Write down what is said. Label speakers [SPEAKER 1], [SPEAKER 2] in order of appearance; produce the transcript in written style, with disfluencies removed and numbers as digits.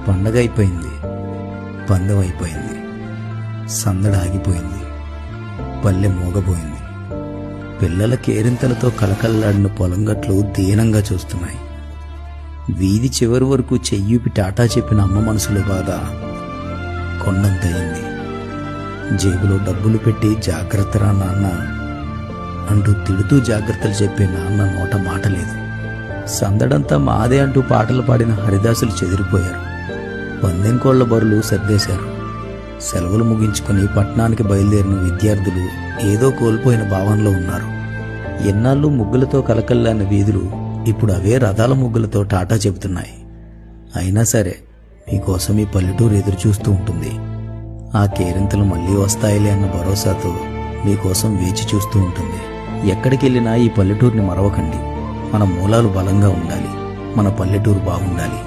[SPEAKER 1] పండగ అయిపోయింది, పందెం అయిపోయింది, సందడి ఆగిపోయింది, పల్లె మూగబోయింది. పిల్లల కేరింతలతో కలకల్లాడిన పొలంగట్లు దీనంగా చూస్తున్నాయి. వీధి చివరి వరకు చెయ్యూపి టాటా చెప్పిన అమ్మ మనసులో బాధ కొండంతయింది. జేబులో డబ్బులు పెట్టి జాగ్రత్తరా నాన్న అంటూ తిడుతూ జాగ్రత్తలు చెప్పే నాన్న నోట మాట లేదు. సందడంతా మాదే అంటూ పాటలు పాడిన హరిదాసులు చెదిరిపోయారు. పందెం కోళ్ల బరులు సర్దేశారు. సెలవులు ముగించుకుని పట్టణానికి బయలుదేరిన విద్యార్థులు ఏదో కోల్పోయిన భావనలో ఉన్నారు. ఎన్నాళ్ళు ముగ్గులతో కలకల్లాన వీధులు ఇప్పుడు అవే రథాల ముగ్గులతో టాటా చెబుతున్నాయి. అయినా సరే మీకోసం ఈ పల్లెటూరు ఎదురు చూస్తూ ఉంటుంది. ఆ కేరింతలు మళ్ళీ వస్తాయిలే అన్న భరోసాతో మీకోసం వేచి చూస్తూ ఉంటుంది. ఎక్కడికెళ్ళినా ఈ పల్లెటూరుని మరవకండి. మన మూలాలు బలంగా ఉండాలి. మన పల్లెటూరు బాగుండాలి.